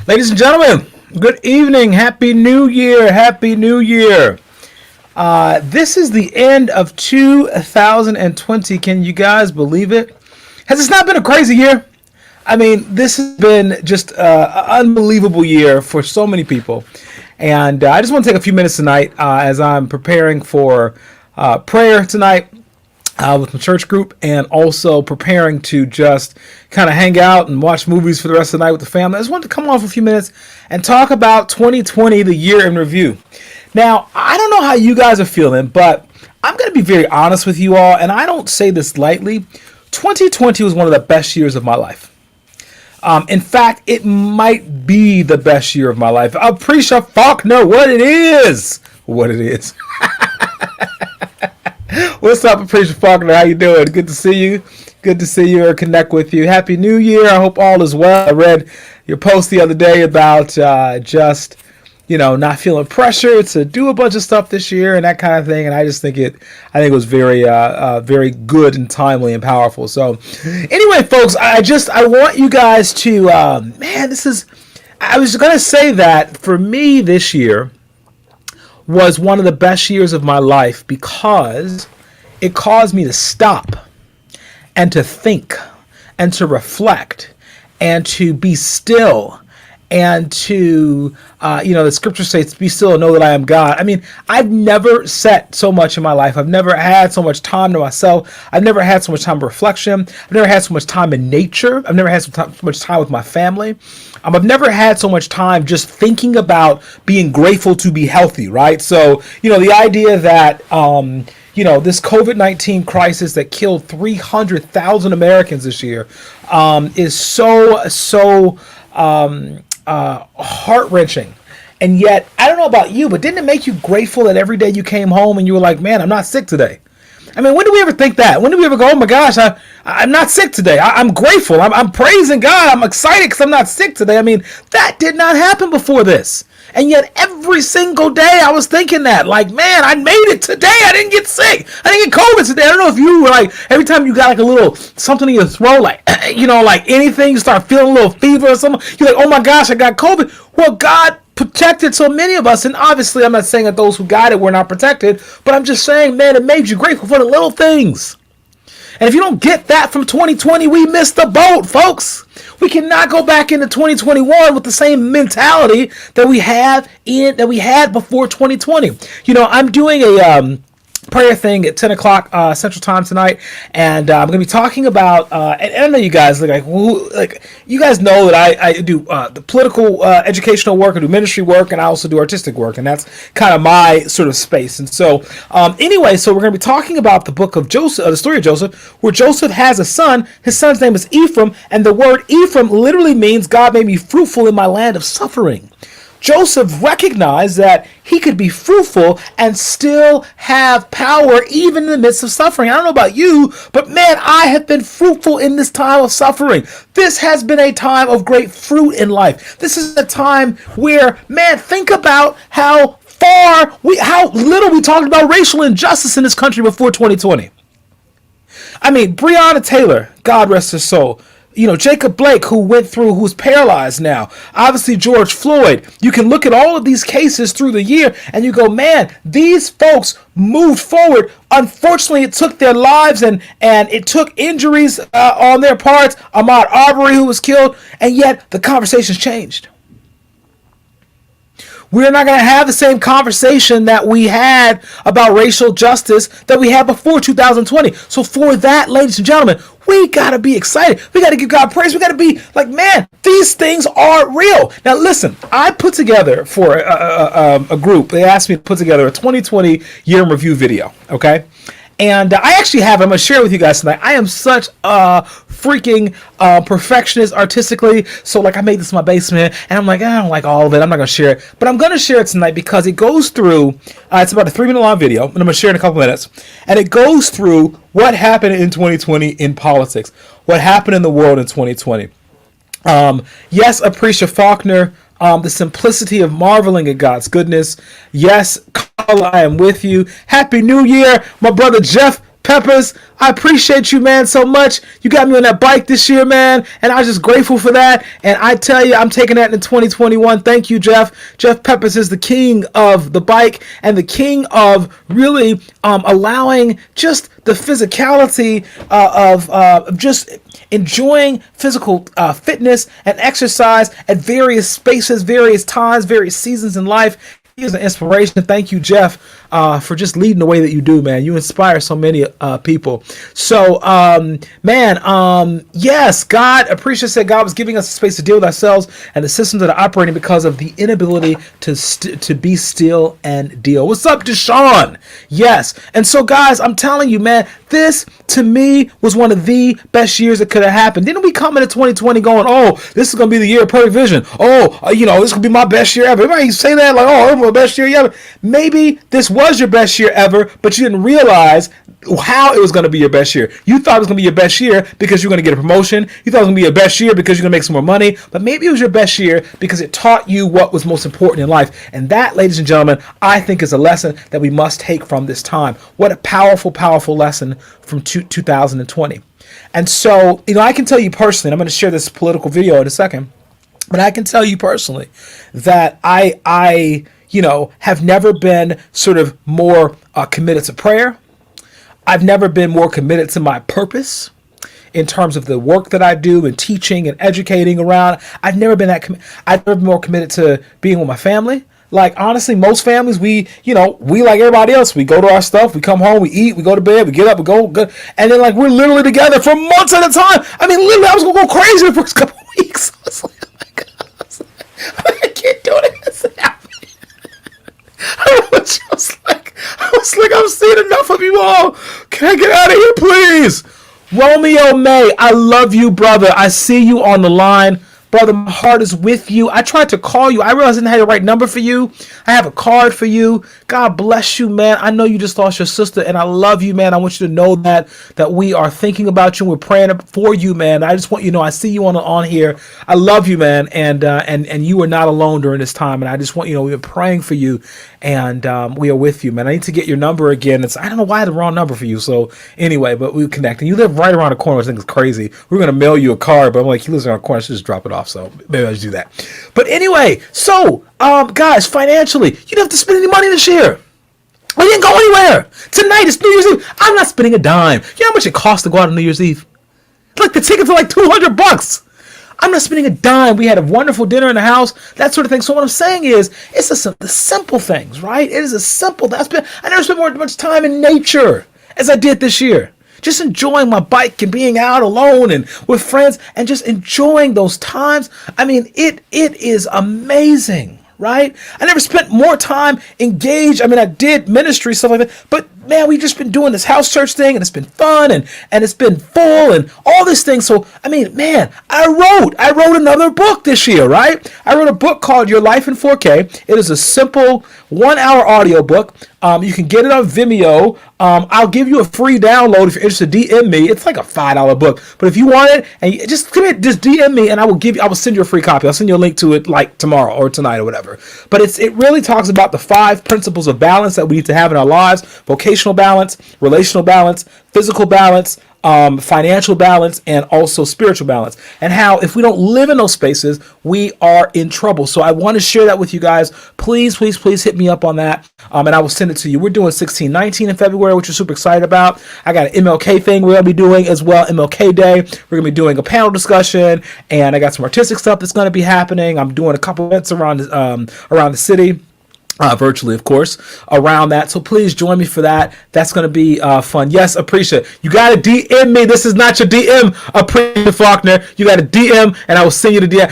Ladies and gentlemen, good evening. Happy New Year. Happy New Year. This is the end of 2020. Can you guys believe it? Has this not been a crazy year? I mean, this has been just an unbelievable year for so many people. And I just want to take a few minutes tonight as I'm preparing for prayer tonight with my church group, and also preparing to just kind of hang out and watch movies for the rest of the night with the family. I just wanted to come on for a few minutes and talk about 2020, the year in review. Now, I don't know how you guys are feeling, but I'm going to be very honest with you all, and I don't say this lightly. 2020 was one of the best years of my life. In fact, it might be the best year of my life. Appreciate Faulkner, what it is. What it is. What's up, Appreciate Faulkner? How you doing? Good to see you. Good to see you or connect with you. Happy New Year. I hope all is well. I read your post the other day about just, not feeling pressure to do a bunch of stuff this year and that kind of thing. And I just think it was very, very good and timely and powerful. So anyway, folks, I want you guys to, I was going to say that for me this year was one of the best years of my life because it caused me to stop and to think and to reflect and to be still and to, the scripture says, be still and know that I am God. I mean, I've never sat so much in my life. I've never had so much time to myself. I've never had so much time for reflection. I've never had so much time in nature. I've never had so much time with my family. I've never had so much time just thinking about being grateful to be healthy, right? So, the idea that, this COVID-19 crisis that killed 300,000 Americans this year is so heart-wrenching. And yet, I don't know about you, but didn't it make you grateful that every day you came home and you were like, man, I'm not sick today? I mean, when do we ever think that? When do we ever go, oh my gosh, I'm not sick today. I'm grateful. I'm praising God. I'm excited because I'm not sick today. I mean, that did not happen before this. And yet every single day I was thinking that, like, man, I made it today. I didn't get sick. I didn't get COVID today. I don't know if you were like, every time you got like a little something in your throat, like, like anything, you start feeling a little fever or something. You're like, oh my gosh, I got COVID. Well, God protected so many of us. And obviously I'm not saying that those who got it were not protected, but I'm just saying, man, it made you grateful for the little things. And if you don't get that from 2020, we missed the boat, folks. We cannot go back into 2021 with the same mentality that we had before 2020. I'm doing a prayer thing at 10 o'clock Central Time tonight, and I'm going to be talking about, and I know you guys, you guys know that I do the political educational work, I do ministry work, and I also do artistic work, and that's kind of my sort of space. And so, anyway, so we're going to be talking about the book of Joseph, the story of Joseph, where Joseph has a son. His son's name is Ephraim, and the word Ephraim literally means God made me fruitful in my land of suffering. Joseph recognized that he could be fruitful and still have power even in the midst of suffering. I don't know about you, but man, I have been fruitful in this time of suffering. This has been a time of great fruit in life. This is a time where, man, think about how little we talked about racial injustice in this country before 2020. I mean, Breonna Taylor, God rest her soul. Jacob Blake, who's paralyzed now. Obviously, George Floyd. You can look at all of these cases through the year and you go, man, these folks moved forward. Unfortunately, it took their lives and it took injuries on their parts. Ahmaud Arbery, who was killed, and yet the conversation's changed. We're not going to have the same conversation that we had about racial justice that we had before 2020. So for that, ladies and gentlemen, we got to be excited. We got to give God praise. We got to be like, man, these things are real. Now, listen, I put together for a group. They asked me to put together a 2020 year in review video. Okay. And I actually have, I'm going to share it with you guys tonight. I am such a freaking perfectionist artistically. So I made this in my basement and I'm like, I don't like all of it. I'm not going to share it. But I'm going to share it tonight because it goes through, it's about a 3-minute long video. And I'm going to share it in a couple minutes. And it goes through what happened in 2020 in politics. What happened in the world in 2020. Yes, Appreciate Faulkner. The simplicity of marveling at God's goodness. Yes, Carl, I am with you. Happy New Year, my brother Jeff Peppers, I appreciate you, man, so much. You got me on that bike this year, man, and I was just grateful for that. And I tell you, I'm taking that in 2021. Thank you, Jeff. Jeff Peppers is the king of the bike and the king of really allowing just the physicality of just enjoying physical fitness and exercise at various spaces, various times, various seasons in life. He is an inspiration. Thank you, Jeff, for just leading the way that you do, man. You inspire so many people. So, yes, God, Appreciate said God was giving us a space to deal with ourselves and the systems that are operating because of the inability to be still and deal. What's up, Deshaun? Yes. And so, guys, I'm telling you, man, this, to me, was one of the best years that could have happened. Didn't we come into 2020 going, oh, this is going to be the year of perfect vision. Oh, this could be my best year ever. Everybody say that like, oh, my best year ever. Maybe this was your best year ever, but you didn't realize how it was going to be your best year. You thought it was going to be your best year because you're going to get a promotion. You thought it was going to be your best year because you're going to make some more money. But maybe it was your best year because it taught you what was most important in life. And that, ladies and gentlemen, I think is a lesson that we must take from this time. What a powerful, powerful lesson from 2020. And so, I can tell you personally, and I'm going to share this political video in a second, but I can tell you personally that I have never been sort of more committed to prayer. I've never been more committed to my purpose in terms of the work that I do and teaching and educating around. I've never been I've never been more committed to being with my family. Like, honestly, most families, we like everybody else. We go to our stuff, we come home, we eat, we go to bed, we get up, we go, and then, like, we're literally together for months at a time. I mean, literally, I was going to go crazy the first couple of weeks. I was like, oh my God, I can't do this. I was like, I've seen enough of you all. Can I get out of here, please? Romeo May, I love you, brother. I see you on the line. Brother, my heart is with you. I tried to call you. I realized I didn't have the right number for you. I have a card for you. God bless you, man. I know you just lost your sister, and I love you, man. I want you to know that we are thinking about you. And we're praying for you, man. I just want you to know I see you on here. I love you, man, and you are not alone during this time. And I just want you to know we've been praying for you, and we are with you, man. I need to get your number again. I don't know why I had the wrong number for you. So anyway, but we connect. And you live right around the corner, which I think is crazy. We're going to mail you a card, but I'm like, he lives around the corner. I should just drop it off. So maybe I should do that. But anyway, so guys, financially, you didn't have to spend any money this year. We didn't go anywhere. Tonight is New Year's Eve. I'm not spending a dime. You know how much it costs to go out on New Year's Eve? Like, the tickets are like $200. I'm not spending a dime. We had a wonderful dinner in the house, that sort of thing. So what I'm saying is, it's the simple things, right? It is a simple. I never spent much time in nature as I did this year. Just enjoying my bike and being out alone and with friends and just enjoying those times. I mean, it is amazing, right? I never spent more time engaged. I mean, I did ministry, stuff like that, but man, we've just been doing this house church thing, and it's been fun, and it's been full, and all this thing. So, I mean, man, I wrote another book this year, right? I wrote a book called Your Life in 4K. It is a simple 1-hour audio book. You can get it on Vimeo. I'll give you a free download if you're interested. DM me. It's like a $5 book, but if you want it, and just DM me, and I will send you a free copy. I'll send you a link to it like tomorrow or tonight or whatever. But it really talks about the 5 principles of balance that we need to have in our lives: vocational balance, relational balance, physical balance, financial balance, and also spiritual balance, and how if we don't live in those spaces, we are in trouble. So I want to share that with you guys. Please hit me up on that, and I will send it to you. We're doing 1619 in February, which we're super excited about. I got an MLK thing we're going to be doing as well, MLK Day. We're going to be doing a panel discussion, and I got some artistic stuff that's going to be happening. I'm doing a couple events around the city. Virtually, of course, around that. So please join me for that. That's going to be fun. Yes, Appreciate. You got to DM me. This is not your DM, Appreciate Faulkner. You got to DM, and I will send you the DM.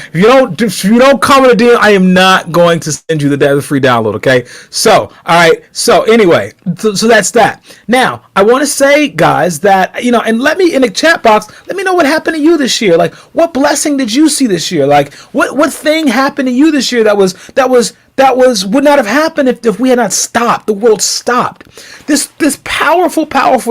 If you don't come in the DM, I am not going to send you the free download, okay? So, all right. So anyway, so that's that. Now, I want to say, guys, that, and let me, in the chat box, let me know what happened to you this year. Like, what blessing did you see this year? Like, what thing happened to you this year that was that would not have happened if we had not stopped. The world stopped. This powerful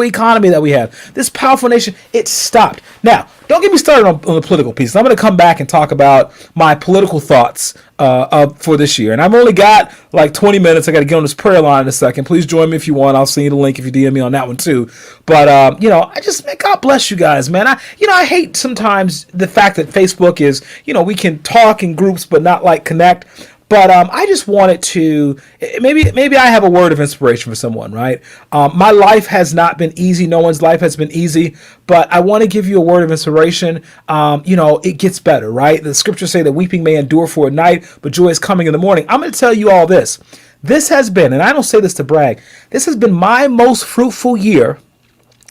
economy that we have, this powerful nation, it stopped. Now, don't get me started on the political piece. I'm going to come back and talk about my political thoughts for this year. And I've only got like 20 minutes. I got to get on this prayer line in a second. Please join me if you want. I'll send you the link if you DM me on that one too. But God bless you guys, man. I hate sometimes the fact that Facebook is, we can talk in groups but not like connect. But I just wanted to, maybe I have a word of inspiration for someone, right? My life has not been easy. No one's life has been easy. But I want to give you a word of inspiration. It gets better, right? The scriptures say that weeping may endure for a night, but joy is coming in the morning. I'm going to tell you all this. This has been, and I don't say this to brag, this has been my most fruitful year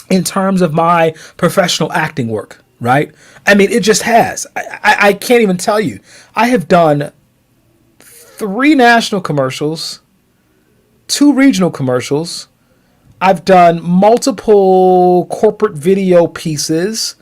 in terms of my professional acting work, right? I mean, it just has. I can't even tell you. I have done 3 national commercials, 2 regional commercials. I've done multiple corporate video pieces.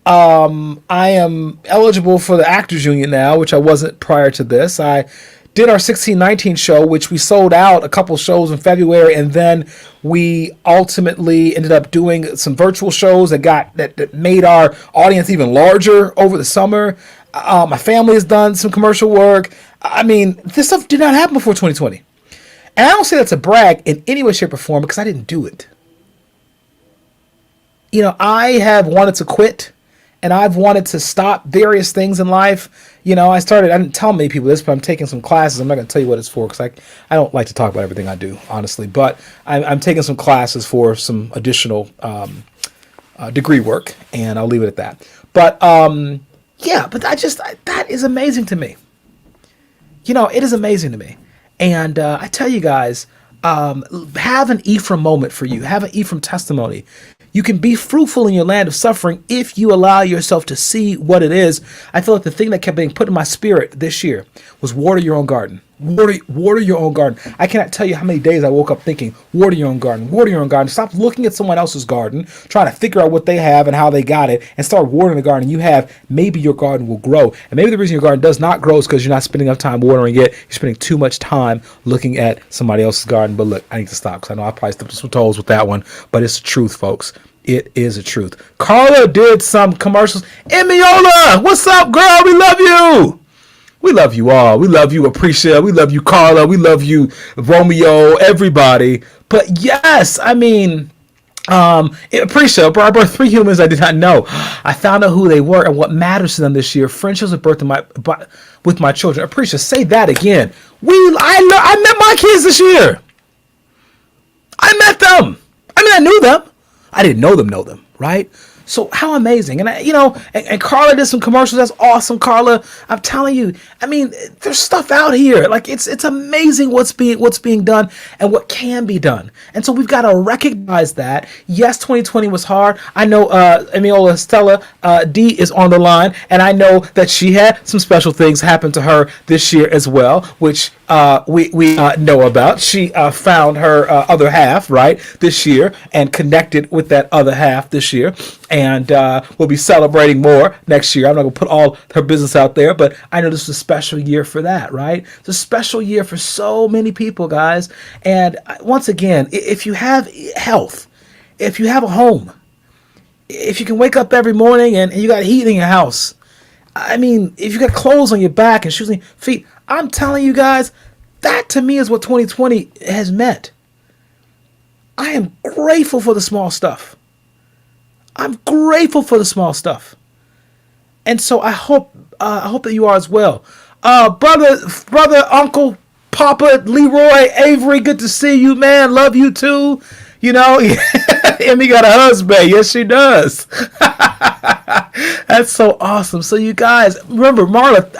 I am eligible for the Actors Union now, which I wasn't prior to this. I did our 1619 show, which we sold out a couple shows in February, and then we ultimately ended up doing some virtual shows that made our audience even larger over the summer. My family has done some commercial work. I mean, this stuff did not happen before 2020. And I don't say that's a brag in any way, shape, or form because I didn't do it. I have wanted to quit and I've wanted to stop various things in life. I didn't tell many people this, but I'm taking some classes. I'm not going to tell you what it's for because I don't like to talk about everything I do, honestly. But I'm taking some classes for some additional degree work, and I'll leave it at that. But but that is amazing to me. It is amazing to me. And I tell you guys, have an Ephra moment for you. Have an Ephraim testimony. You can be fruitful in your land of suffering if you allow yourself to see what it is. I feel like the thing that kept being put in my spirit this year was water your own garden. Water your own garden. I cannot tell you how many days I woke up thinking, water your own garden, water your own garden. Stop looking at someone else's garden, trying to figure out what they have and how they got it, and start watering the garden you have. Maybe your garden will grow. And maybe the reason your garden does not grow is because you're not spending enough time watering it. You're spending too much time looking at somebody else's garden. But look, I need to stop because I know I probably stepped on some toes with that one. But it's the truth, folks. It is a truth. Carla did some commercials. Emiola, what's up, girl? We love you. We love you all. We love you, Aprecia. We love you, Carla. We love you, Romeo, everybody. But yes, I mean, Aprecia, I brought 3 humans I did not know. I found out who they were and what matters to them this year. Friendships with my children. Aprecia, say that again. I met my kids this year. I met them. I mean, I knew them. I didn't know them, right? So how amazing. And and Carla did some commercials. That's awesome, Carla. I'm telling you, I mean, there's stuff out here. Like it's amazing what's being done and what can be done. And so we've got to recognize that. Yes, 2020 was hard. I know Emiola Stella D is on the line, and I know that she had some special things happen to her this year as well, which we know about. She found her other half, right, this year and connected with that other half this year. And we'll be celebrating more next year. I'm not going to put all her business out there, but I know this is a special year for that, right? It's a special year for so many people, guys. And once again, if you have health, if you have a home, if you can wake up every morning and you got heat in your house, I mean, if you got clothes on your back and shoes on your feet, I'm telling you guys, that to me is what 2020 has meant. I am grateful for the small stuff. I'm grateful for the small stuff. And so I hope that you are as well. Brother, uncle, Papa, Leroy, Avery, good to see you, man. Love you too. Emmy got a husband. Yes, she does. That's so awesome. So you guys, remember,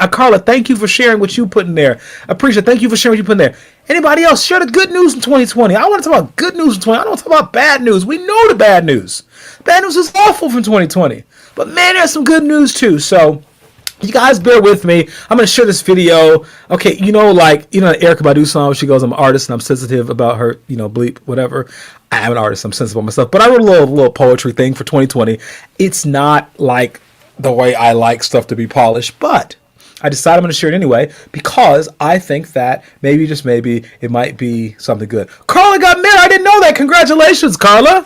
Carla, thank you for sharing what you put in there. Aprecia, thank you for sharing what you put in there. Anybody else, share the good news in 2020. I want to talk about good news in 2020. I don't want to talk about bad news. We know the bad neus. Bad news is awful from 2020. But man, there's some good news too. So you guys bear with me. I'm going to share this video. Okay, Erykah Badu song, she goes, I'm an artist and I'm sensitive about her, bleep, whatever. I am an artist, I'm sensitive about myself. But I wrote a little poetry thing for 2020. It's not like the way I like stuff to be polished, but I decided I'm going to share it anyway because I think that maybe, just maybe, it might be something good. Carla got married. I didn't know that. Congratulations, Carla.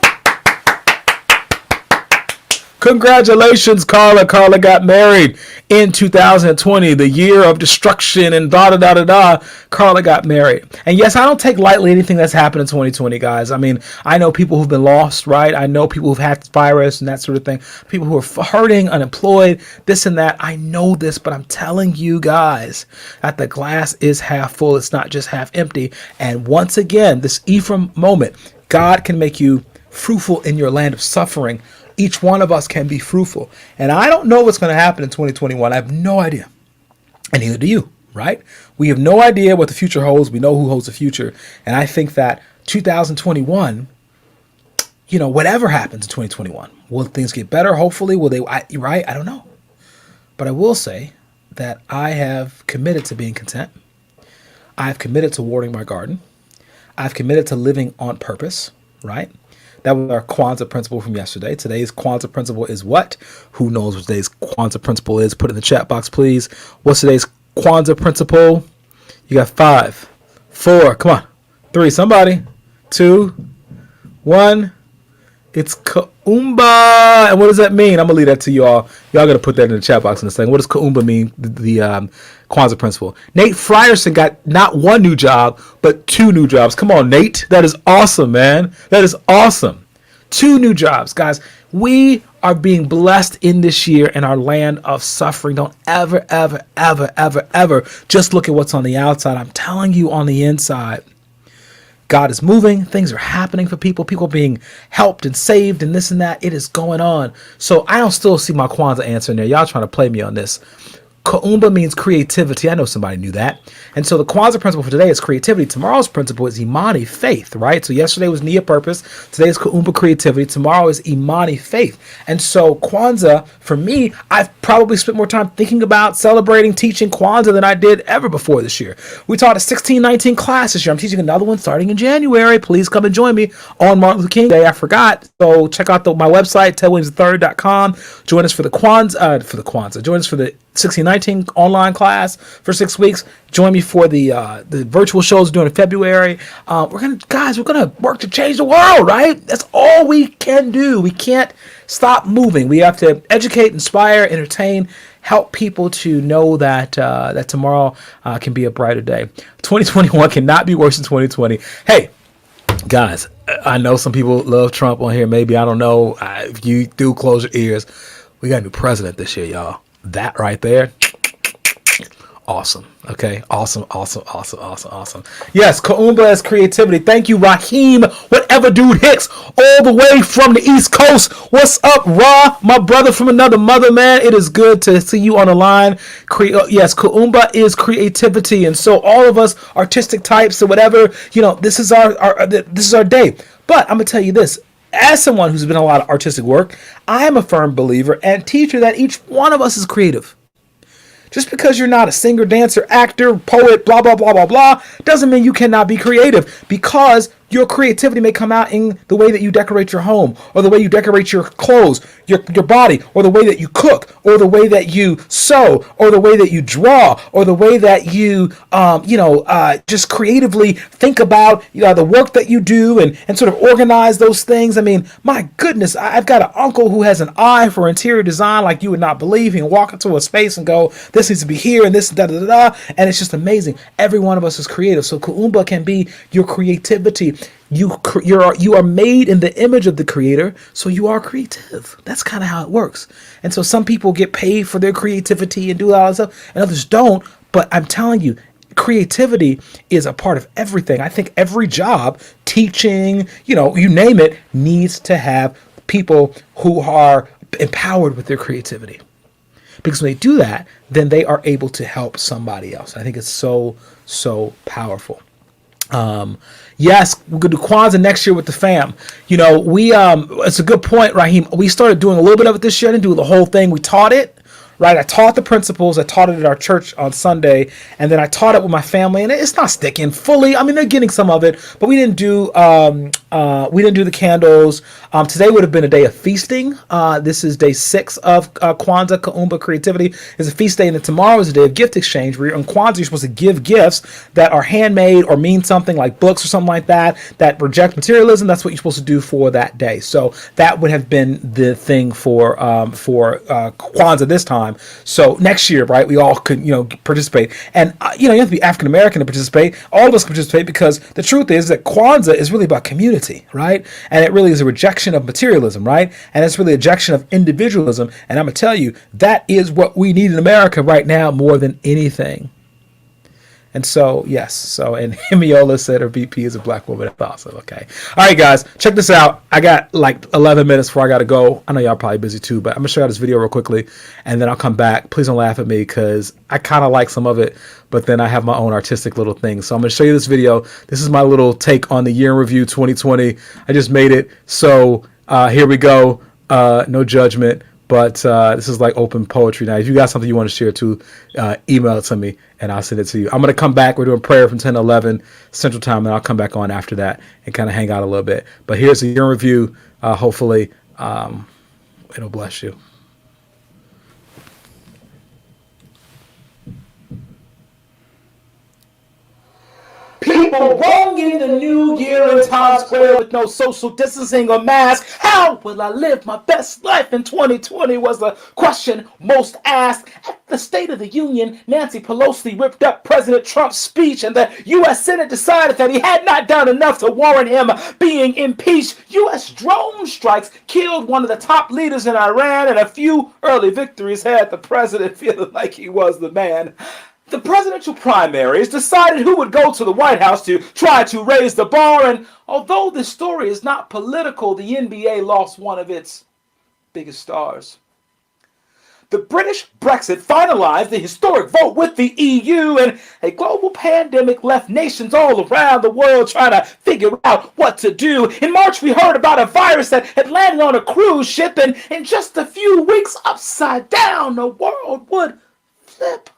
Congratulations, Carla. Carla got married in 2020, the year of destruction and da-da-da-da-da. Carla got married. And yes, I don't take lightly anything that's happened in 2020, guys. I mean, I know people who've been lost, right? I know people who've had the virus and that sort of thing. People who are hurting, unemployed, this and that. I know this, but I'm telling you guys that the glass is half full. It's not just half empty. And once again, this Ephra moment, God can make you fruitful in your land of suffering. Each one of us can be fruitful. And I don't know what's going to happen in 2021. I have no idea. And neither do you, right? We have no idea what the future holds. We know who holds the future. And I think that 2021, whatever happens in 2021, will things get better? Hopefully. Will they, right? I don't know. But I will say that I have committed to being content. I've committed to watering my garden. I've committed to living on purpose, right? That was our Kwanzaa principle from yesterday. Today's Kwanzaa principle is what? Who knows what today's Kwanzaa principle is? Put it in the chat box, please. What's today's Kwanzaa principle? You got 5, 4, come on, 3, somebody, 2, 1. It's Kuumba. And what does that mean? I'm going to leave that to y'all. Y'all got to put that in the chat box in a second. What does Kuumba mean? The Kwanzaa principle. Nate Frierson got not 1 new job, but 2 new jobs. Come on, Nate. That is awesome, man. That is awesome. 2 new jobs. Guys, we are being blessed in this year in our land of suffering. Don't ever, ever, ever, ever, ever just look at what's on the outside. I'm telling you, on the inside, God is moving. Things are happening for people. People being helped and saved and this and that. It is going on. So I don't still see my Kwanzaa answer in there. Y'all trying to play me on this. Kuumba means creativity. I know somebody knew that. And so the Kwanzaa principle for today is creativity. Tomorrow's principle is Imani, faith, right? So yesterday was Nia, purpose. Today is Kuumba, creativity. Tomorrow is Imani, faith. And so Kwanzaa, for me, I've probably spent more time thinking about, celebrating, teaching Kwanzaa than I did ever before this year. We taught a 16-19 class this year. I'm teaching another one starting in January. Please come and join me on Martin Luther King Day. I forgot. So check out my website, tedwilliams3rd.com. Join us for the Kwanzaa. Join us for the 16-19 online class for 6 weeks. Join me for the virtual shows during February. We're gonna work to change the world, right? That's all we can do. We can't stop moving. We have to educate, inspire, entertain, help people to know that that tomorrow can be a brighter day. 2021 cannot be worse than 2020. Hey, guys, I know some people love Trump on here. Maybe, I don't know. If you do, close your ears. We got a new president this year, y'all. That right there, awesome. Okay, awesome. Yes, Kuumba is creativity. Thank you, Raheem, whatever dude Hicks, all the way from the East Coast. What's up, Ra, my brother from another mother, man? It is good to see you on the line. Yes, Kuumba is creativity, and so all of us artistic types or whatever, this is our day. But I'm gonna tell you this. As someone who's been in a lot of artistic work, I am a firm believer and teacher that each one of us is creative. Just because you're not a singer, dancer, actor, poet, blah, blah, blah, blah, blah, doesn't mean you cannot be creative, because your creativity may come out in the way that you decorate your home, or the way you decorate your clothes, your body, or the way that you cook, or the way that you sew, or the way that you draw, or the way that you, just creatively think about the work that you do and sort of organize those things. I mean, my goodness, I've got an uncle who has an eye for interior design like you would not believe. He can walk into a space and go, this needs to be here and this, da da da da, and it's just amazing. Every one of us is creative. So Kuumba can be your creativity. You are made in the image of the creator, so you are creative. That's kind of how it works. And so some people get paid for their creativity and do all that stuff, and others don't. But I'm telling you, creativity is a part of everything. I think every job, teaching, you name it, needs to have people who are empowered with their creativity. Because when they do that, then they are able to help somebody else. I think it's so, so powerful. Yes, we're going to do Kwanzaa next year with the fam. It's a good point, Raheem. We started doing a little bit of it this year. I didn't do the whole thing. We taught it, right? I taught the principles. I taught it at our church on Sunday, and then I taught it with my family, and it's not sticking fully. I mean, they're getting some of it, but we didn't do the candles. Today would have been a day of feasting. This is day 6 of Kwanzaa, Kaumba Creativity. It's a feast day, and then tomorrow is a day of gift exchange, where on Kwanzaa you're supposed to give gifts that are handmade or mean something, like books or something like that, that reject materialism. That's what you're supposed to do for that day. So that would have been the thing for Kwanzaa this time. So next year, right, we all could, participate. And, you have to be African American to participate. All of us can participate, because the truth is that Kwanzaa is really about community, right? And it really is a rejection of materialism, right? And it's really a rejection of individualism. And I'm going to tell you, that is what we need in America right now more than anything. And so, yes. So, and Hemiola said her VP is a black woman. That's awesome. Okay. All right, guys, check this out. I got like 11 minutes before I got to go. I know y'all probably busy too, but I'm going to show you this video real quickly, and then I'll come back. Please don't laugh at me, because I kind of like some of it, but then I have my own artistic little thing. So I'm going to show you this video. This is my little take on the year in review 2020. I just made it. So here we go. No judgment. But this is like open poetry now. If you got something you want to share too, email it to me and I'll send it to you. I'm going to come back. We're doing prayer from 10 to 11 Central Time, and I'll come back on after that and kind of hang out a little bit. But here's the year in review. Hopefully it'll bless you. People wrong in the new year in Times Square with no social distancing or mask. How will I live my best life in 2020 was the question most asked. At the State of the Union, Nancy Pelosi ripped up President Trump's speech, and the U.S. Senate decided that he had not done enough to warrant him being impeached. U.S. drone strikes killed one of the top leaders in Iran, and a few early victories had the president feeling like he was the man. The presidential primaries decided who would go to the White House to try to raise the bar, and although this story is not political, the NBA lost one of its biggest stars. The British Brexit finalized the historic vote with the EU, and a global pandemic left nations all around the world trying to figure out what to do. In March, we heard about a virus that had landed on a cruise ship, and in just a few weeks, upside down, the world would flip.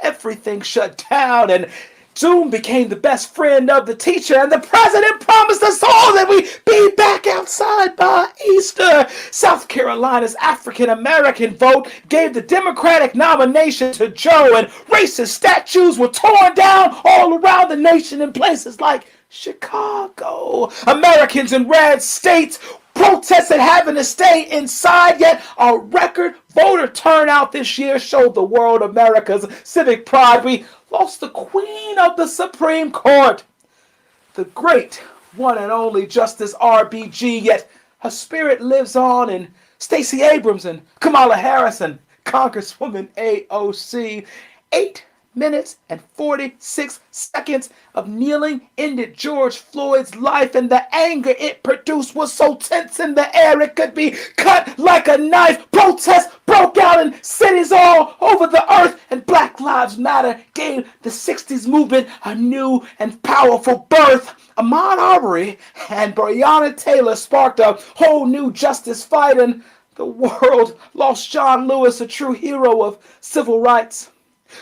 Everything shut down, and Zoom became the best friend of the teacher, and the president promised us all that we'd be back outside by Easter. South Carolina's African-American vote gave the Democratic nomination to Joe, and racist statues were torn down all around the nation in places like Chicago. Americans in red states protested having to stay inside, yet a record voter turnout this year showed the world America's civic pride. We lost the Queen of the Supreme Court, the great one and only Justice RBG, yet her spirit lives on in Stacey Abrams and Kamala Harris and Congresswoman AOC. 8 minutes and 46 seconds of kneeling ended George Floyd's life, and the anger it produced was so tense in the air it could be cut like a knife. Protests broke out in cities all over the earth, and Black Lives Matter gave the 60s movement a new and powerful birth. Ahmaud Arbery and Breonna Taylor sparked a whole new justice fight, and the world lost John Lewis, a true hero of civil rights.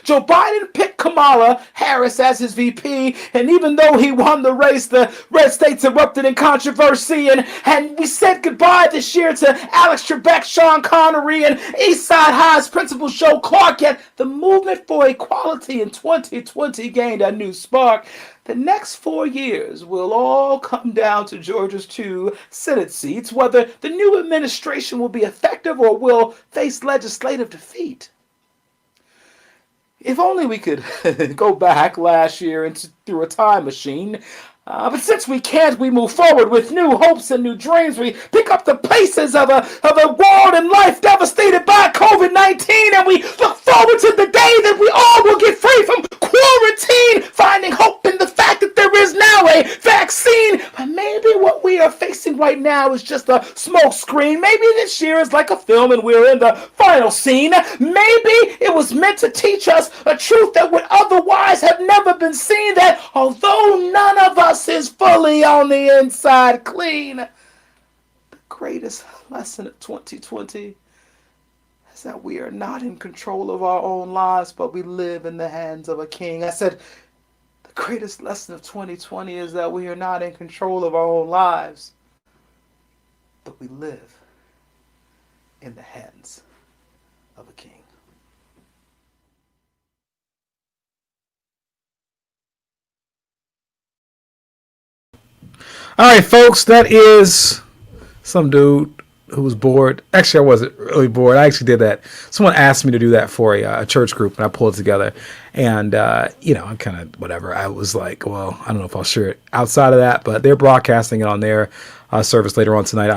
Joe Biden picked Kamala Harris as his VP, and even though he won the race, the red states erupted in controversy, and we said goodbye this year to Alex Trebek, Sean Connery, and Eastside High's Principal Joe Clark, yet the movement for equality in 2020 gained a new spark. The next 4 years will all come down to Georgia's 2 Senate seats, whether the new administration will be effective or will face legislative defeat. If only we could go back last year and through a time machine. But since we can't, we move forward with new hopes and new dreams. We pick up the paces of a world and life devastated by COVID-19, and we look forward to the day that we all will get free from quarantine, finding hope in the fact that there is now a vaccine. But maybe what we are facing right now is just a smoke screen. Maybe this year is like a film and we're in the final scene. Maybe it was meant to teach us a truth that would otherwise have never been seen, that although none of us is fully on the inside clean, the greatest lesson of 2020 is that we are not in control of our own lives, but we live in the hands of a king. I said, the greatest lesson of 2020 is that we are not in control of our own lives, but we live in the hands of a king. All right, folks, that is some dude who was bored. Actually, I wasn't really bored. I actually did that. Someone asked me to do that for a church group, and I pulled it together. And, I kind of, whatever. I was like, well, I don't know if I'll share it outside of that, but they're broadcasting it on their service later on tonight.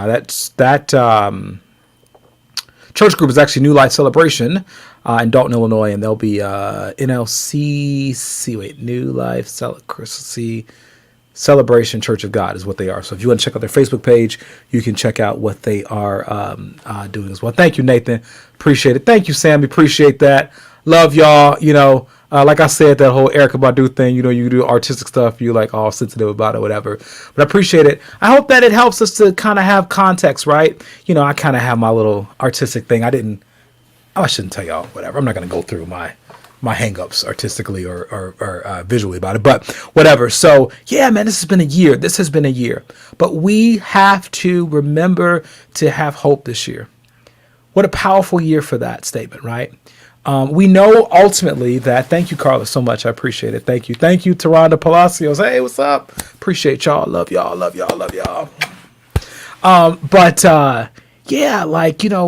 That church group is actually New Life Celebration in Dalton, Illinois, and they'll be New Life Celebration Church of God is what they are. So if you want to check out their Facebook page, you can check out what they are doing as well. Thank you, Nathan. Appreciate it. Thank you, Sammy. Appreciate that. Love y'all. Like I said, that whole Erykah Badu thing, you do artistic stuff, you like all sensitive about it, whatever. But I appreciate it. I hope that it helps us to kind of have context, right? I kind of have my little artistic thing. I shouldn't tell y'all, whatever. I'm not going to go through my hang-ups artistically or visually about it, but whatever. So yeah, man, this has been a year, but we have to remember to have hope this year. What a powerful year for that statement, right? We know ultimately that, thank you, Carla, so much. I appreciate it. Thank you, Taronda Palacios. Hey, what's up? Appreciate y'all. Love y'all.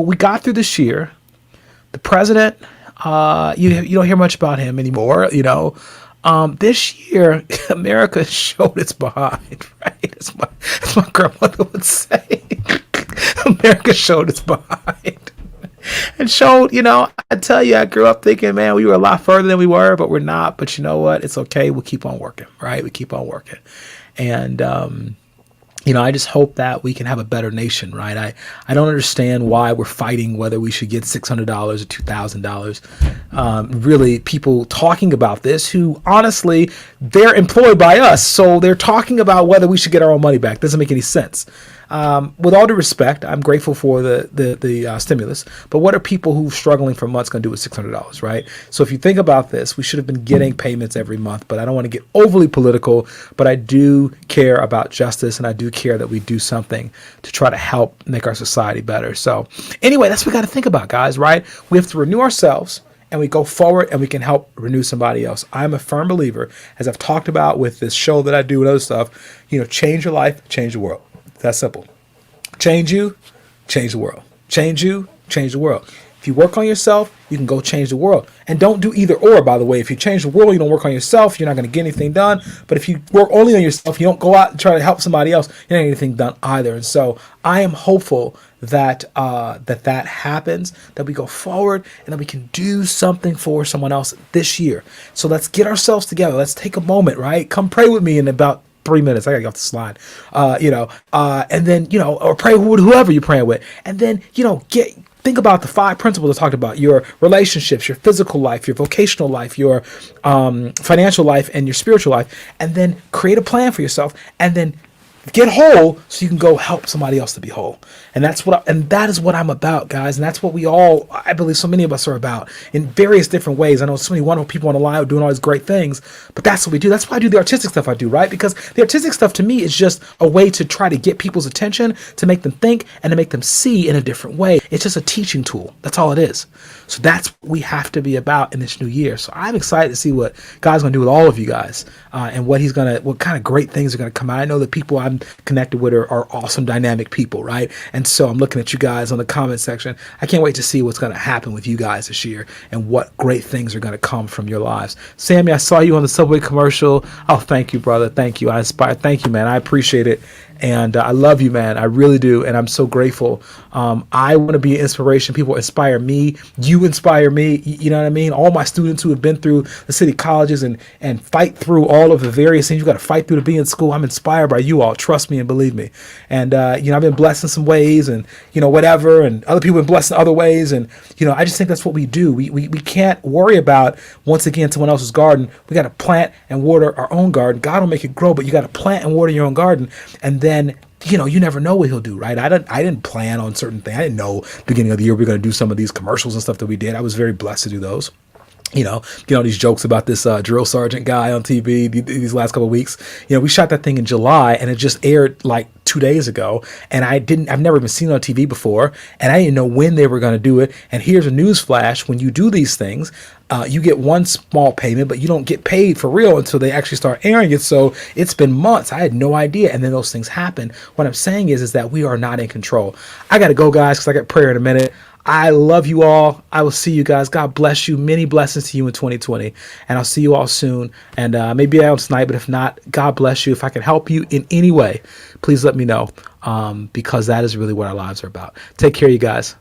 We got through this year. The president, you don't hear much about him anymore. This year, America showed its behind, right? As my grandmother would say. America showed its behind. And showed, I tell you, I grew up thinking, man, we were a lot further than we were, but we're not. But you know what? It's okay. We'll keep on working, right? We keep on working. And, I just hope that we can have a better nation, right? I don't understand why we're fighting whether we should get $600 or $2,000. Really, people talking about this who, honestly, they're employed by us. So they're talking about whether we should get our own money back. Doesn't make any sense. With all due respect, I'm grateful for the stimulus, but what are people who are struggling for months going to do with $600, right? So if you think about this, we should have been getting payments every month, but I don't want to get overly political, but I do care about justice, and I do care that we do something to try to help make our society better. So anyway, that's what we got to think about, guys, right? We have to renew ourselves, and we go forward, and we can help renew somebody else. I'm a firm believer, as I've talked about with this show that I do and other stuff, change your life, change the world. That's simple. Change you, change the world. Change you, change the world. If you work on yourself, you can go change the world. And don't do either or, by the way. If you change the world, you don't work on yourself, you're not going to get anything done. But if you work only on yourself, you don't go out and try to help somebody else, you're not going to get anything done either. And so I am hopeful that that happens, that we go forward, and that we can do something for someone else this year. So let's get ourselves together. Let's take a moment, right? Come pray with me in about 3 minutes. I gotta get off the slide. And then, or pray with whoever you're praying with. And then, think about the 5 principles I talked about: your relationships, your physical life, your vocational life, your financial life, and your spiritual life. And then create a plan for yourself, and then get whole so you can go help somebody else to be whole. And that is what I'm about, guys. And that's what I believe so many of us are about in various different ways. I know so many wonderful people on the line doing all these great things, but that's what we do. That's why I do the artistic stuff I do, right? Because the artistic stuff to me is just a way to try to get people's attention, to make them think, and to make them see in a different way. It's just a teaching tool. That's all it is. So that's what we have to be about in this new year. So I'm excited to see what God's going to do with all of you guys, and what kind of great things are going to come out. I know the people I'm connected with are awesome, dynamic people, right? And so I'm looking at you guys on the comment section. I can't wait to see what's going to happen with you guys this year and what great things are going to come from your lives. Sammy, I saw you on the Subway commercial. Oh, thank you, brother. Thank you. I inspire. Thank you, man. I appreciate it. And I love you, man. I really do. And I'm so grateful. I want to be an inspiration. People inspire me. You inspire me. You know what I mean? All my students who have been through the city colleges and fight through all of the various things you got to fight through to be in school. I'm inspired by you all. Trust me and believe me. And, I've been blessed in some ways and, whatever. And other people have been blessed in other ways. And, I just think that's what we do. We can't worry about, once again, someone else's garden. We got to plant and water our own garden. God will make it grow, but you got to plant and water your own garden. And then, you never know what he'll do, right? I didn't plan on certain things. I didn't know beginning of the year we were going to do some of these commercials and stuff that we did. I was very blessed to do those. These jokes about this drill sergeant guy on TV these last couple of weeks. We shot that thing in July and it just aired like 2 days ago. And I've never been seen on TV before. And I didn't know when they were going to do it. And here's a news flash. When you do these things, you get one small payment, but you don't get paid for real until they actually start airing it. So it's been months. I had no idea. And then those things happen. What I'm saying is that we are not in control. I got to go, guys, because I got prayer in a minute. I love you all. I will see you guys. God bless you. Many blessings to you in 2020. And I'll see you all soon. And maybe I don't tonight, but if not, God bless you. If I can help you in any way, please let me know, because that is really what our lives are about. Take care, you guys.